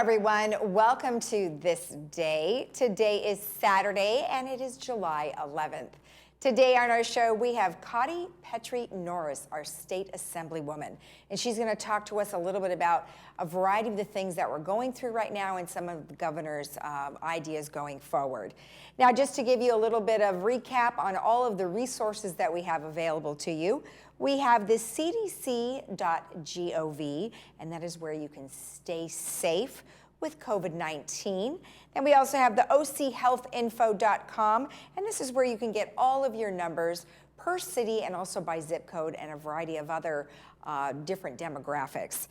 everyone. Welcome to This Day. Today is Saturday and it is July 11th. Today on our show, we have Connie Petrie Norris, our state assemblywoman, and she's going to talk to us a little bit about a variety of the things that we're going through right now and some of the governor's ideas going forward. Now, just to give you a little bit of recap on all of the resources that we have available to you, we have the cdc.gov, and that is where you can stay safe with COVID-19. Then we also have the ochealthinfo.com, and this is where you can get all of your numbers per city and also by zip code and a variety of other different demographics.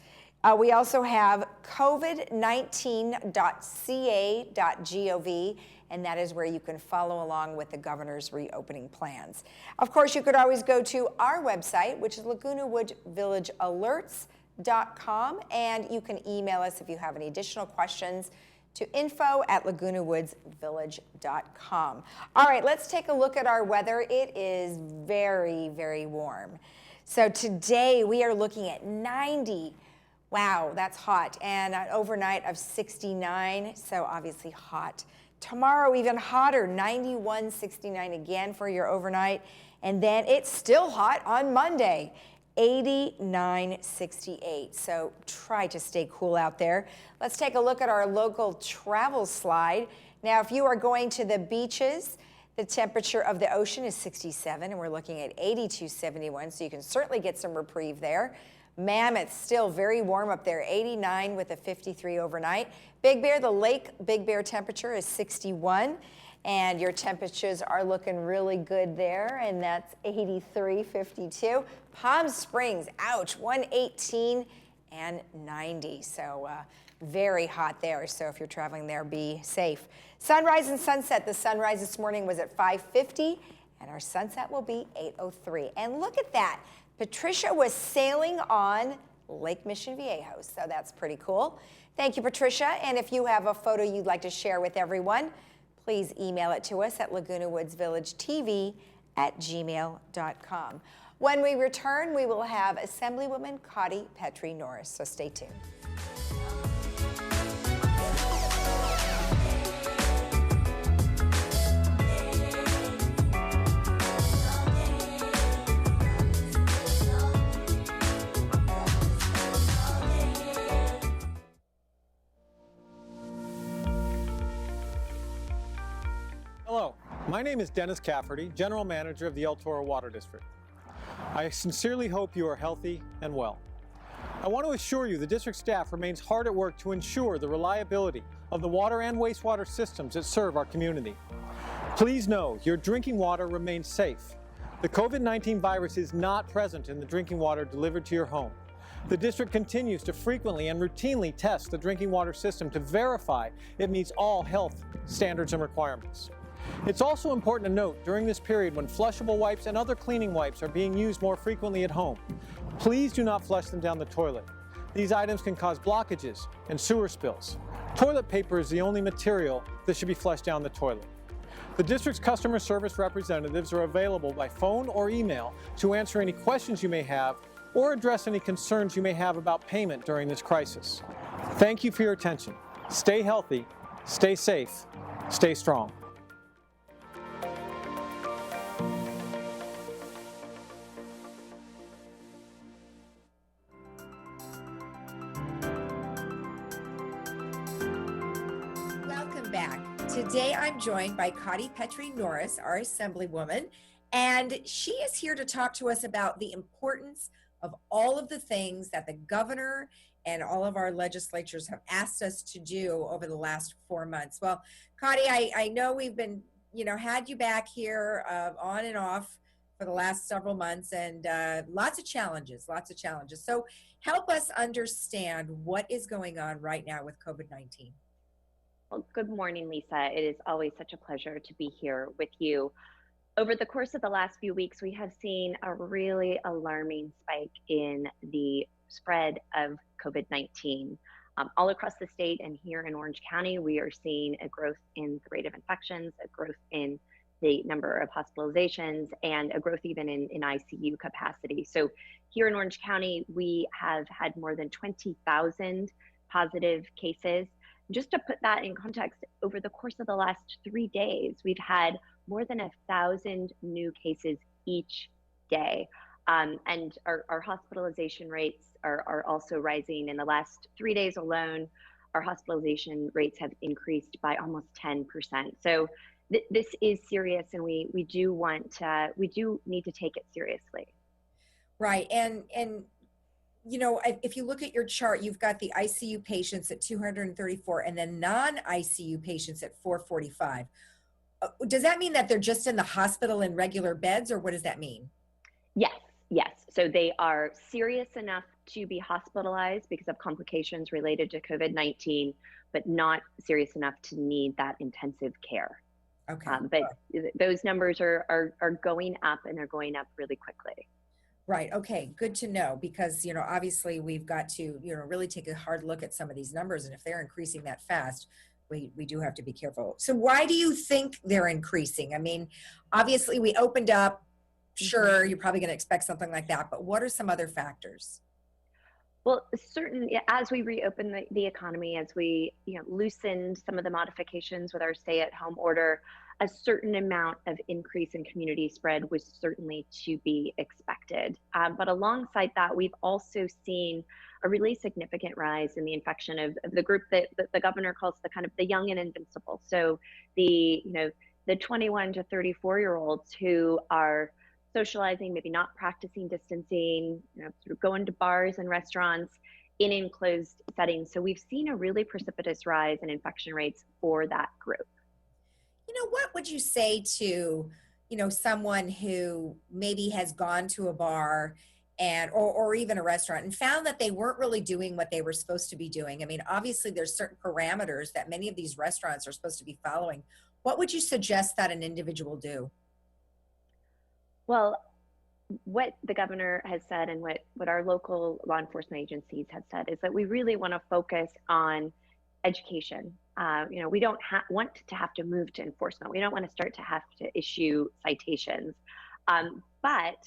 We also have covid19.ca.gov, and that is where you can follow along with the governor's reopening plans. Of course, you could always go to our website, which is Laguna Woods Village Alerts.com, and you can email us if you have any additional questions to info@lagunawoodsvillage.com. All right, let's take a look at our weather. It is very, very warm. So today we are looking at 90. Wow, that's hot. And an overnight of 69, so obviously hot. Tomorrow even hotter, 91, 69 again for your overnight. And then it's still hot on Monday. 89, 68. So try to stay cool out there. Let's take a look at our local travel slide. Now, if you are going to the beaches, the temperature of the ocean is 67, and we're looking at 82.71, so you can certainly get some reprieve there. Mammoth, still very warm up there, 89 with a 53 overnight. Big Bear, the Lake Big Bear temperature is 61. And your temperatures are looking really good there, and that's 83, 52. Palm Springs, ouch, 118 and 90. So very hot there. So if you're traveling there, be safe. Sunrise and sunset. The sunrise this morning was at 5:50, and our sunset will be 8:03. And look at that. Patricia was sailing on Lake Mission Viejo, so that's pretty cool. Thank you, Patricia. And if you have a photo you'd like to share with everyone, please email it to us at lagunawoodsvillagetv@gmail.com. When we return, we will have Assemblywoman Connie Petrie Norris, so stay tuned. Hello, my name is Dennis Cafferty, General Manager of the El Toro Water District. I sincerely hope you are healthy and well. I want to assure you the district staff remains hard at work to ensure the reliability of the water and wastewater systems that serve our community. Please know your drinking water remains safe. The COVID-19 virus is not present in the drinking water delivered to your home. The district continues to frequently and routinely test the drinking water system to verify it meets all health standards and requirements. It's also important to note during this period when flushable wipes and other cleaning wipes are being used more frequently at home, please do not flush them down the toilet. These items can cause blockages and sewer spills. Toilet paper is the only material that should be flushed down the toilet. The district's customer service representatives are available by phone or email to answer any questions you may have or address any concerns you may have about payment during this crisis. Thank you for your attention. Stay healthy, stay safe, stay strong. Back. Today I'm joined by Connie Petrie Norris, our Assemblywoman, and she is here to talk to us about the importance of all of the things that the governor and all of our legislatures have asked us to do over the last 4 months. Well, Connie, I know we've been, had you back here on and off for the last several months, and lots of challenges. So help us understand what is going on right now with COVID-19. Well, good morning, Lisa. It is always such a pleasure to be here with you. Over the course of the last few weeks, we have seen a really alarming spike in the spread of COVID-19. All across the state and here in Orange County, we are seeing a growth in the rate of infections, a growth in the number of hospitalizations, and a growth even in ICU capacity. So here in Orange County, we have had more than 20,000 positive cases. just to put that in context, over the course of the last 3 days, we've had more than 1,000 new cases each day. And our hospitalization rates are also rising. In the last 3 days alone, our hospitalization rates have increased by almost 10%. So this is serious, and we do need to take it seriously. Right. And if you look at your chart, you've got the ICU patients at 234 and then non-ICU patients at 445. Does that mean that they're just in the hospital in regular beds, or what does that mean? Yes. So they are serious enough to be hospitalized because of complications related to COVID-19, but not serious enough to need that intensive care. Okay. But those numbers are going up, and they're going up really quickly. Right. Okay. Good to know, because, obviously we've got to, really take a hard look at some of these numbers. And if they're increasing that fast, we do have to be careful. So why do you think they're increasing? I mean, obviously we opened up. Sure, you're probably going to expect something like that, but what are some other factors? Well, certainly, as we reopen the economy, as we loosened some of the modifications with our stay-at-home order, a certain amount of increase in community spread was certainly to be expected. But alongside that, we've also seen a really significant rise in the infection of the group that the governor calls the kind of the young and invincible. So the 21 to 34-year-olds who are socializing, maybe not practicing distancing, sort of going to bars and restaurants in enclosed settings. So we've seen a really precipitous rise in infection rates for that group. What would you say to, someone who maybe has gone to a bar or even a restaurant and found that they weren't really doing what they were supposed to be doing? I mean, obviously there's certain parameters that many of these restaurants are supposed to be following. What would you suggest that an individual do? Well, what the governor has said, and what our local law enforcement agencies have said, is that we really want to focus on education. We don't want to have to move to enforcement. We don't want to start to have to issue citations. But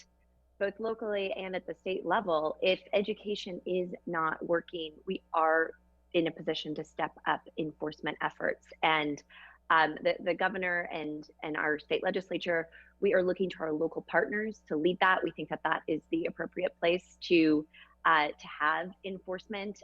both locally and at the state level, if education is not working, we are in a position to step up enforcement efforts. And the governor and our state legislature, we are looking to our local partners to lead that. We think that is the appropriate place to have enforcement.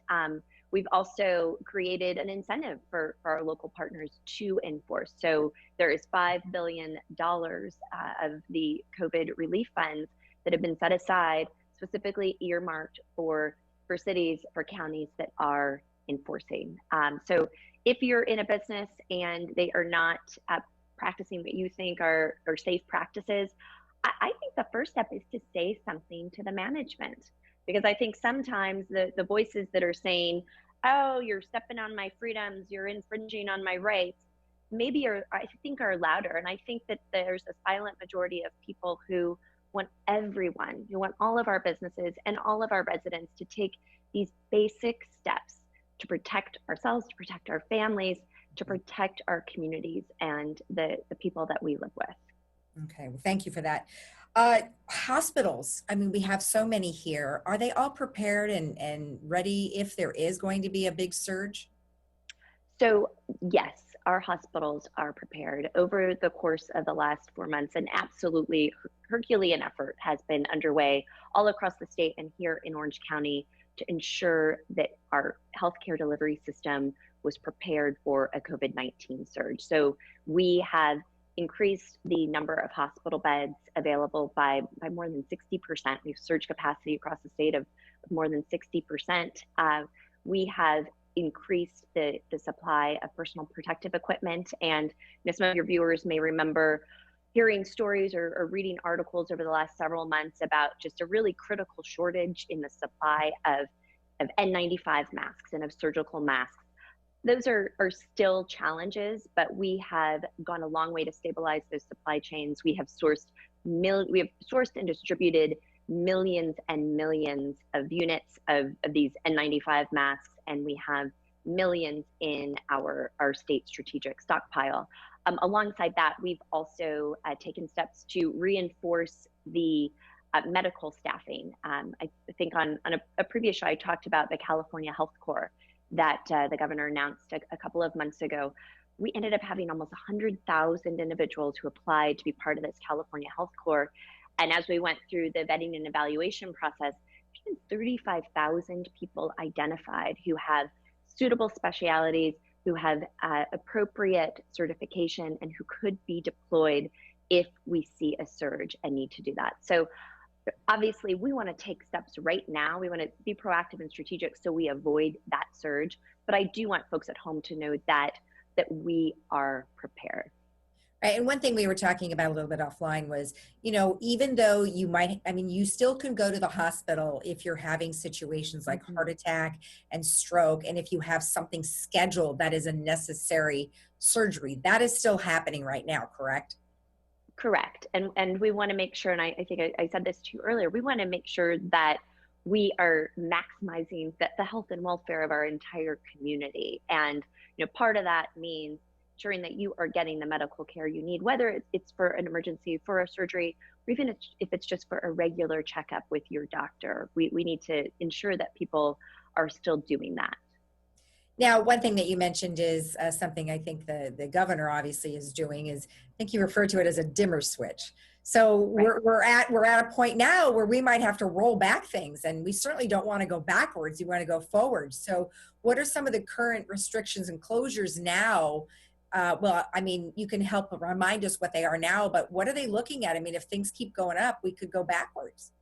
We've also created an incentive for our local partners to enforce. So there is $5 billion of the COVID relief funds that have been set aside, specifically earmarked for cities, for counties that are enforcing. So if you're in a business and they are not practicing what you think are safe practices, I think the first step is to say something to the management. Because I think sometimes the voices that are saying, oh, you're stepping on my freedoms, you're infringing on my rights, maybe I think are louder. And I think that there's a silent majority of people who want all of our businesses and all of our residents to take these basic steps to protect ourselves, to protect our families, to protect our communities and the people that we live with. Okay, well, thank you for that. Hospitals, I mean, we have so many here. Are they all prepared and ready if there is going to be a big surge? So yes, our hospitals are prepared. Over the course of the last 4 months, an absolutely Herculean effort has been underway all across the state and here in Orange County to ensure that our healthcare delivery system was prepared for a COVID-19 surge. So we have increased the number of hospital beds available by more than 60%. We've surged capacity across the state of more than 60%. We have increased the supply of personal protective equipment. And some of your viewers may remember hearing stories or reading articles over the last several months about just a really critical shortage in the supply of N95 masks and of surgical masks. Those are still challenges, but we have gone a long way to stabilize those supply chains. We have sourced and distributed millions and millions of units of these N95 masks, and we have millions in our state strategic stockpile. Alongside that, we've also taken steps to reinforce the medical staffing. I think on a previous show, I talked about the California Health Corps. that the governor announced a couple of months ago, we ended up having almost 100,000 individuals who applied to be part of this California Health Corps. And as we went through the vetting and evaluation process, 35,000 people identified who have suitable specialities, who have appropriate certification, and who could be deployed if we see a surge and need to do that. So obviously we want to take steps right now. We want to be proactive and strategic so we avoid that surge. But I do want folks at home to know that we are prepared. Right. And one thing we were talking about a little bit offline was, you know, even though you might, I mean, you still can go to the hospital if you're having situations like heart attack and stroke. And if you have something scheduled that is a necessary surgery, that is still happening right now, correct? Correct. And we want to make sure, and I think I said this to you earlier, we want to make sure that we are maximizing the health and welfare of our entire community. And, you know, part of that means ensuring that you are getting the medical care you need, whether it's for an emergency, for a surgery, or even if it's just for a regular checkup with your doctor. We need to ensure that people are still doing that. Now, one thing that you mentioned is something I think the governor obviously is doing is, I think you referred to it as a dimmer switch. So Right. we're at a point now where we might have to roll back things, and we certainly don't want to go backwards. We want to go forward. So what are some of the current restrictions and closures now? Well, I mean, you can help remind us what they are now, but what are they looking at? I mean, if things keep going up, we could go backwards.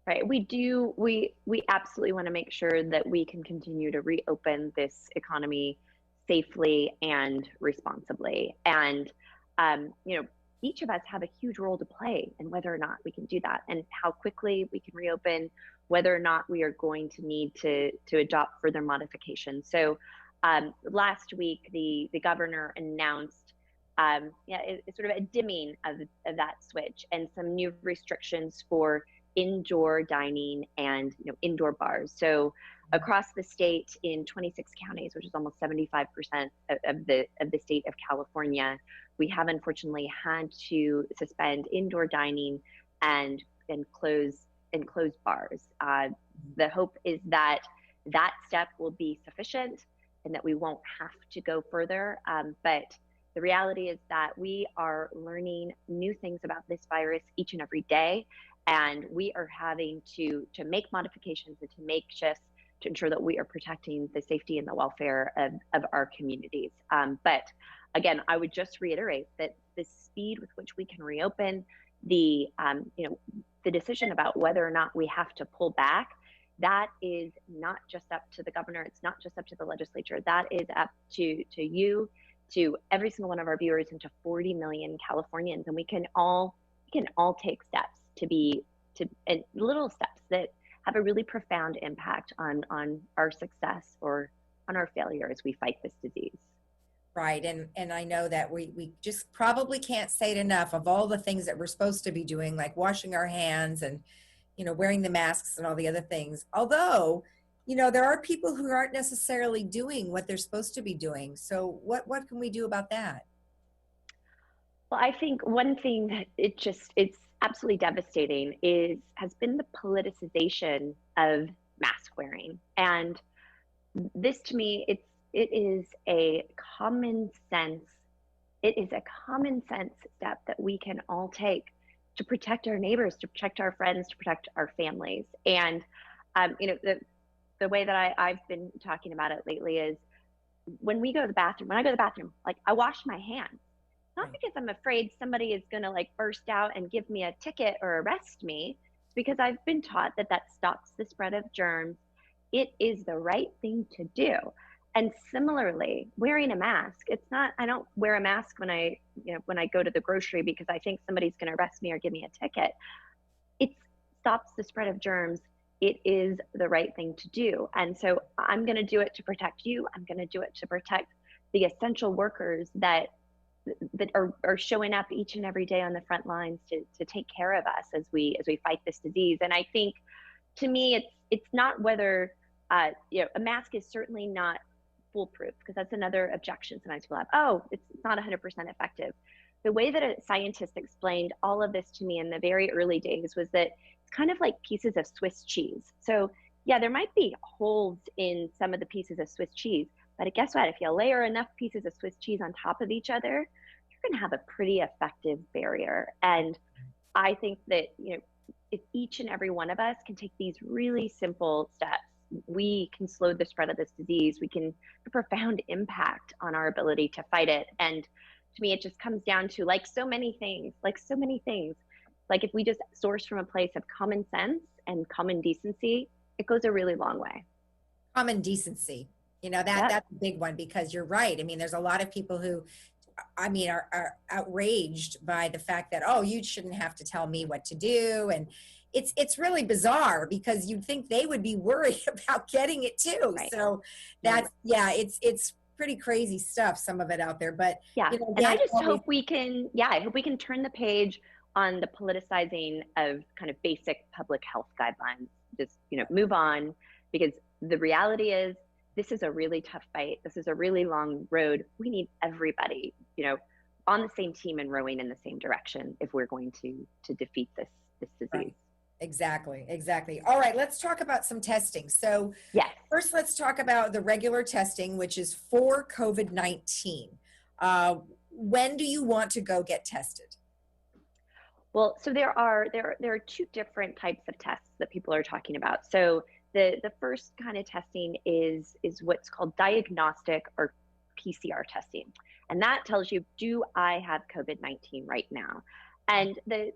Right. We absolutely want to make sure that we can continue to reopen this economy safely and responsibly. And, you know, each of us have a huge role to play in whether or not we can do that and how quickly we can reopen, whether or not we are going to need to adopt further modifications. So last week, the governor announced it's sort of a dimming of that switch and some new restrictions for indoor dining and, you know, indoor bars. So across the state in 26 counties, which is almost 75% of the state of California, we have unfortunately had to suspend indoor dining and close bars. The hope is that that step will be sufficient and that we won't have to go further. But the reality is that we are learning new things about this virus each and every day. And we are having to make modifications and to make shifts to ensure that we are protecting the safety and the welfare of our communities. But again, I would just reiterate that the speed with which we can reopen, the decision about whether or not we have to pull back, that is not just up to the governor. It's not just up to the legislature. That is up to you, to every single one of our viewers, and to 40 million Californians. And we can all take steps and little steps that have a really profound impact on our success or on our failure as we fight this disease. Right. And I know that we just probably can't say it enough of all the things that we're supposed to be doing, like washing our hands and, you know, wearing the masks and all the other things. Although, you know, there are people who aren't necessarily doing what they're supposed to be doing. So what can we do about that? Well, I think one thing that it's absolutely devastating has been the politicization of mask wearing. And this, to me, it is a common sense step that we can all take to protect our neighbors, to protect our friends, to protect our families. And you know, the way that I've been talking about it lately is when I go to the bathroom, like, I wash my hands. Not because I'm afraid somebody is going to like burst out and give me a ticket or arrest me. It's because I've been taught that stops the spread of germs. It is the right thing to do. And similarly, wearing a mask, I don't wear a mask when I go to the grocery because I think somebody's going to arrest me or give me a ticket. It stops the spread of germs. It is the right thing to do. And so I'm going to do it to protect you. I'm going to do it to protect the essential workers that are showing up each and every day on the front lines to take care of us as we fight this disease. And I think, to me, it's not whether a mask is certainly not foolproof, because that's another objection sometimes people have. Oh, it's not 100% effective. The way that a scientist explained all of this to me in the very early days was that it's kind of like pieces of Swiss cheese. So Yeah, there might be holes in some of the pieces of Swiss cheese, but guess what? If you layer enough pieces of Swiss cheese on top of each other, you're going to have a pretty effective barrier. And I think that, if each and every one of us can take these really simple steps, we can slow the spread of this disease. We can have a profound impact on our ability to fight it. And to me, it just comes down to, like so many things, like if we just source from a place of common sense and common decency, it goes a really long way. Common decency. Yep. That's a big one, because you're right. I mean, there's a lot of people who, are outraged by the fact that, oh, you shouldn't have to tell me what to do. And it's really bizarre, because you'd think they would be worried about getting it too. Right. So that's, yeah, it's pretty crazy stuff, some of it out there. But Yeah. again, And I just always, hope I hope we can turn the page on the politicizing of kind of basic public health guidelines. Just, move on, because the reality is, this is a really tough fight. This is a really long road. We need everybody, on the same team and rowing in the same direction if we're going to defeat this disease. right. Exactly. All right, let's talk about some testing. So Yes. first, let's talk about the regular testing, which is for COVID-19. When do you want to go get tested? Well, so there are two different types of tests that people are talking about. So the first kind of testing is what's called diagnostic or PCR testing. And that tells you, do I have COVID-19 right now? And the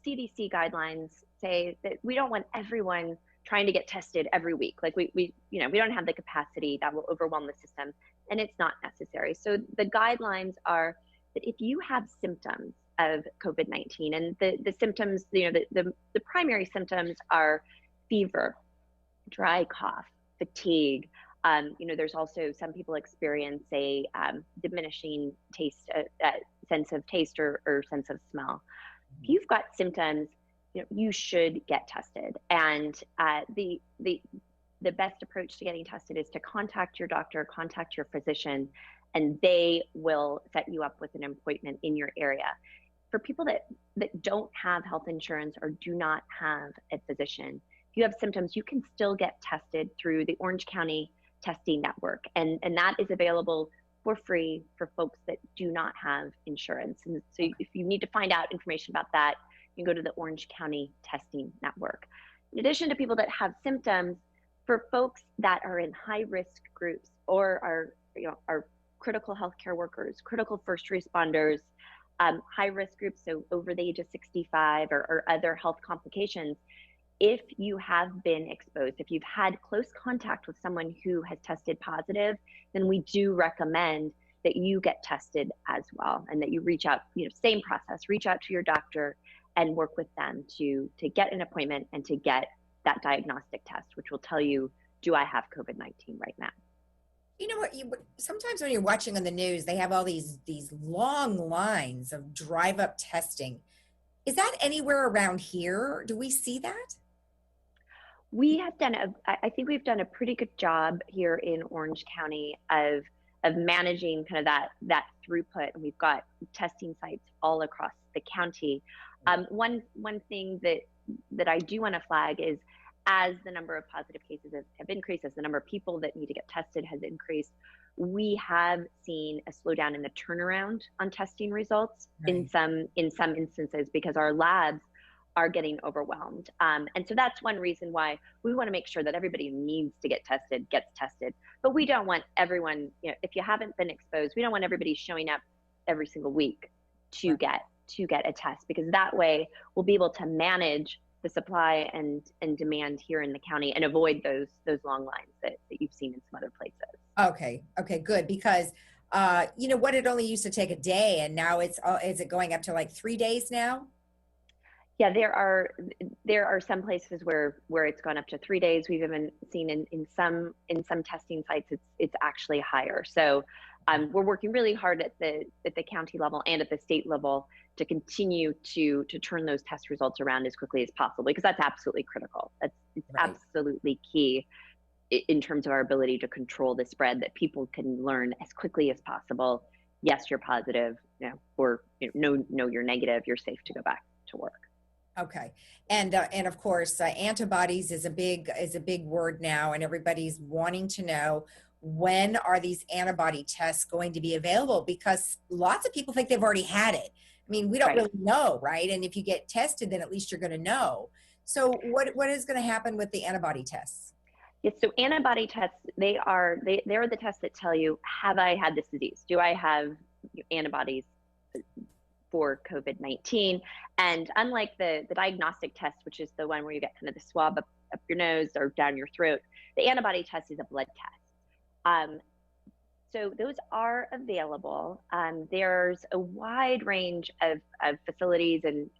CDC guidelines say that we don't want everyone trying to get tested every week. Like we don't have the capacity that will overwhelm the system, and it's not necessary. So the guidelines are that if you have symptoms of COVID-19, and the symptoms, the primary symptoms are fever, dry cough, fatigue. There's also some people experience a diminishing taste, sense of taste or sense of smell. If you've got symptoms, you should get tested. And the best approach to getting tested is to contact your doctor, contact your physician, and they will set you up with an appointment in your area. For people that don't have health insurance or do not have a physician, if you have symptoms, you can still get tested through the Orange County testing network. And that is available for free for folks that do not have insurance. And so if you need to find out information about that, you can go to the Orange County testing network. In addition to people that have symptoms, for folks that are in high risk groups or are critical healthcare workers, critical first responders, high risk groups, so over the age of 65 or other health complications, if you have been exposed, if you've had close contact with someone who has tested positive, then we do recommend that you get tested as well, and that you reach out, same process, reach out to your doctor and work with them to get an appointment and to get that diagnostic test, which will tell you, do I have COVID-19 right now? You know what? Sometimes when you're watching on the news, they have all these long lines of drive-up testing. Is that anywhere around here? Do we see that? We have I think we've done a pretty good job here in Orange County of managing kind of that throughput, and we've got testing sites all across the county. One thing that I do want to flag is, as the number of positive cases have increased, as the number of people that need to get tested has increased, we have seen a slowdown in the turnaround on testing results in some instances, because our labs are getting overwhelmed. And so that's one reason why we want to make sure that everybody who needs to get tested gets tested. But we don't want everyone, if you haven't been exposed, we don't want everybody showing up every single week to get a test, because that way we'll be able to manage the supply and demand here in the county and avoid those long lines that you've seen in some other places. Okay, good. Because what, it only used to take a day, and now is it going up to like 3 days now? Yeah, there are some places where it's gone up to 3 days. We've even seen in some testing sites it's actually higher. So we're working really hard at the county level and at the state level to continue to turn those test results around as quickly as possible, because that's absolutely critical. It's absolutely key in terms of our ability to control the spread, that people can learn as quickly as possible, yes, you're positive, or no, you're negative, you're safe to go back to work. Okay. And of course, antibodies is a big word now, and everybody's wanting to know, when are these antibody tests going to be available? Because lots of people think they've already had it. I mean, we don't Right. really know, right? And if you get tested, then at least you're going to know. So what is going to happen with the antibody tests? Yes, so antibody tests, they're the tests that tell you, have I had this disease? Do I have antibodies for COVID-19? And unlike the diagnostic test, which is the one where you get kind of the swab up your nose or down your throat, the antibody test is a blood test. So those are available. There's a wide range of facilities and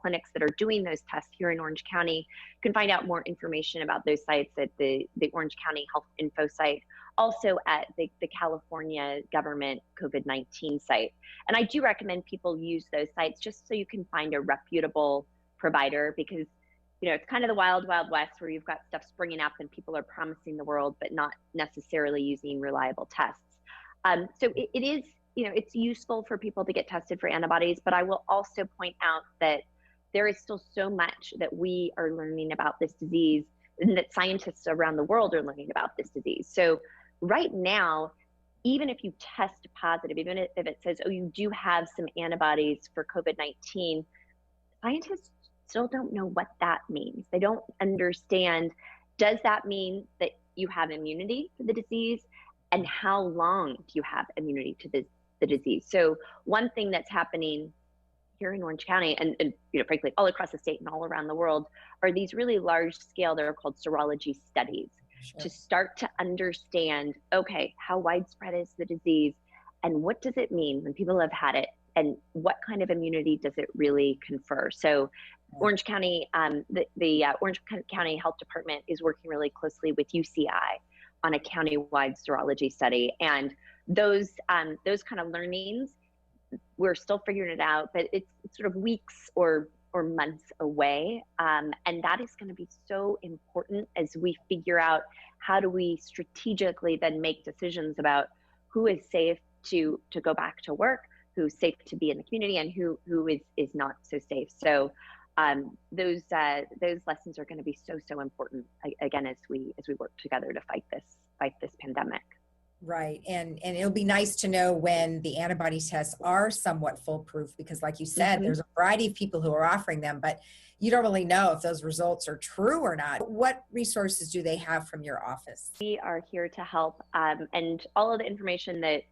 clinics that are doing those tests here in Orange County. You can find out more information about those sites at the Orange County Health Info site, also at the California government COVID-19 site. And I do recommend people use those sites just so you can find a reputable provider, because it's kind of the wild, wild west where you've got stuff springing up and people are promising the world, but not necessarily using reliable tests. So it is, it's useful for people to get tested for antibodies, but I will also point out that there is still so much that we are learning about this disease, and that scientists around the world are learning about this disease. So right now, even if you test positive, even if it says, oh, you do have some antibodies for COVID-19, scientists still don't know what that means. They don't understand, does that mean that you have immunity to the disease? And how long do you have immunity to the disease? So one thing that's happening here in Orange County and frankly, all across the state and all around the world are these really large scale, they're called serology studies, to start to understand, okay, how widespread is the disease and what does it mean when people have had it? And what kind of immunity does it really confer? So Orange County, the Orange County Health Department is working really closely with UCI on a county-wide serology study. And those kind of learnings, we're still figuring it out, but it's sort of weeks or months away. And that is going to be so important as we figure out how do we strategically then make decisions about who is safe to go back to work, who's safe to be in the community, and who is not so safe. So those lessons are going to be so important again as we work together to fight this pandemic. Right, and it'll be nice to know when the antibody tests are somewhat foolproof, because like you said, there's a variety of people who are offering them, but you don't really know if those results are true or not. What resources do they have from your office? We are here to help, and all of the information that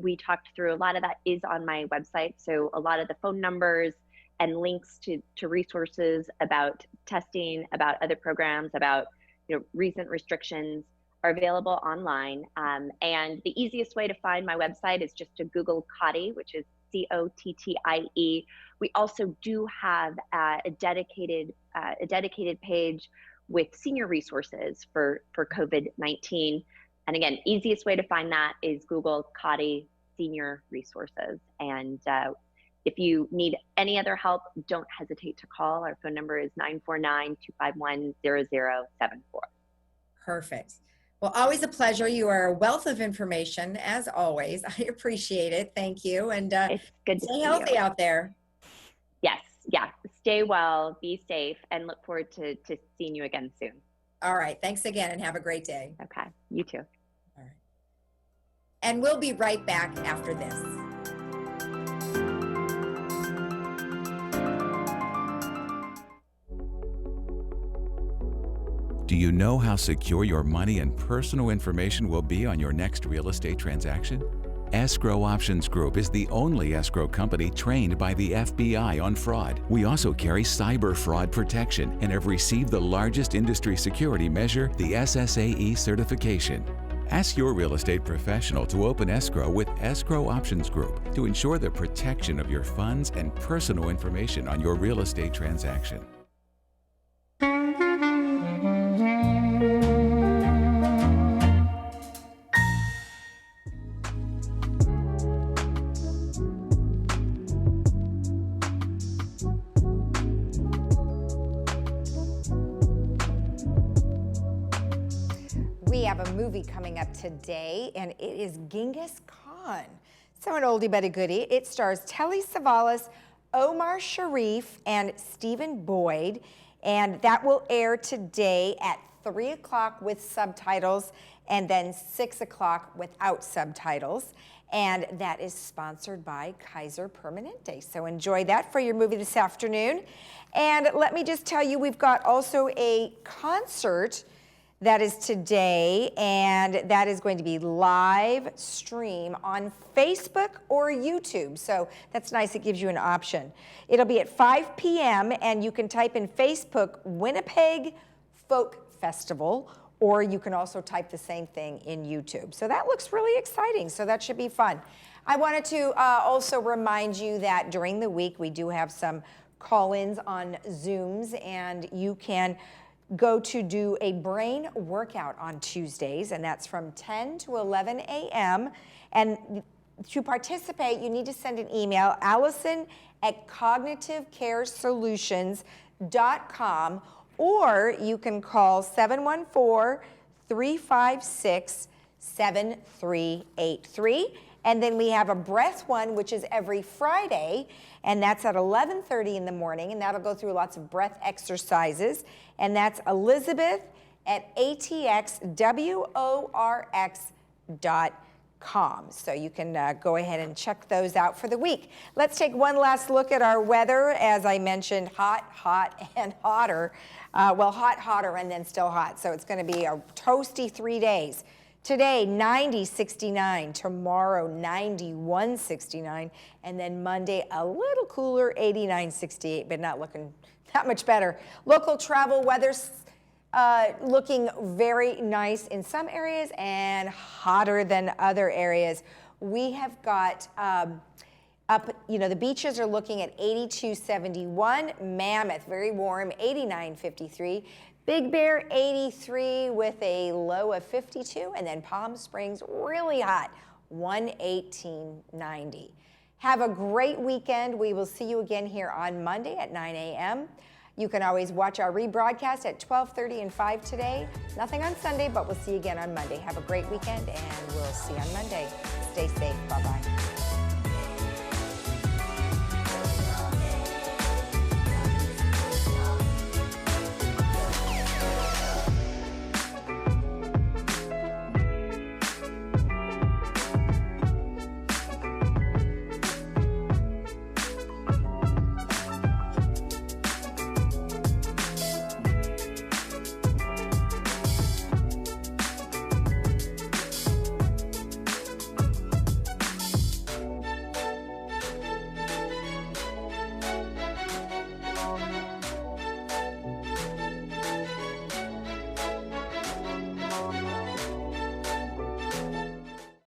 we talked through, a lot of that is on my website. So a lot of the phone numbers and links to resources about testing, about other programs, about recent restrictions are available online. And the easiest way to find my website is just to Google COTTIE, which is COTTIE. We also do have a dedicated page with senior resources for COVID-19. And again, easiest way to find that is Google COTTIE Senior Resources. And if you need any other help, don't hesitate to call. Our phone number is 949-251-0074. Perfect. Well, always a pleasure. You are a wealth of information, as always. I appreciate it. Thank you. And It's good to stay see healthy you out there. Yes. Stay well, be safe, and look forward to seeing you again soon. All right. Thanks again, and have a great day. Okay. You too. All right. And we'll be right back after this. Do you know how secure your money and personal information will be on your next real estate transaction? Escrow Options Group is the only escrow company trained by the FBI on fraud. We also carry cyber fraud protection and have received the largest industry security measure, the SSAE certification. Ask your real estate professional to open escrow with Escrow Options Group to ensure the protection of your funds and personal information on your real estate transaction. We have a movie coming up today, and it is Genghis Khan. So an oldie but a goodie. It stars Telly Savalas, Omar Sharif and Stephen Boyd, and that will air today at 3 o'clock with subtitles and then 6 o'clock without subtitles. And that is sponsored by Kaiser Permanente. So enjoy that for your movie this afternoon. And let me just tell you, we've got also a concert that is today, and that is going to be live stream on Facebook or YouTube. So that's nice, it gives you an option. It'll be at 5 p.m. and you can type in Facebook Winnipeg Folk Festival, or you can also type the same thing in YouTube. So that looks really exciting, so that should be fun. I wanted to also remind you that during the week we do have some call-ins on Zooms, and you can go to do a brain workout on Tuesdays, and that's from 10 to 11 a.m. And to participate, you need to send an email, allison@cognitivecaresolutions.com, or you can call 714-356-7383. And then we have a breath one, which is every Friday, and that's at 11:30 in the morning, and that'll go through lots of breath exercises. And that's Elizabeth at atxworx.com. So you can go ahead and check those out for the week. Let's take one last look at our weather. As I mentioned, hot, hot, and hotter. Well, hot, hotter, and then still hot. So it's going to be a toasty 3 days. Today, 90, 69. Tomorrow, 91, 69. And then Monday, a little cooler, 89, 68, but not looking that much better. Local travel weather's looking very nice in some areas and hotter than other areas. We have got the beaches are looking at 82, 71. Mammoth, very warm, 89, 53. Big Bear, 83 with a low of 52. And then Palm Springs, really hot, 118, 90. Have a great weekend. We will see you again here on Monday at 9 a.m. You can always watch our rebroadcast at 12:30 and 5 today. Nothing on Sunday, but we'll see you again on Monday. Have a great weekend, and we'll see you on Monday. Stay safe. Bye-bye.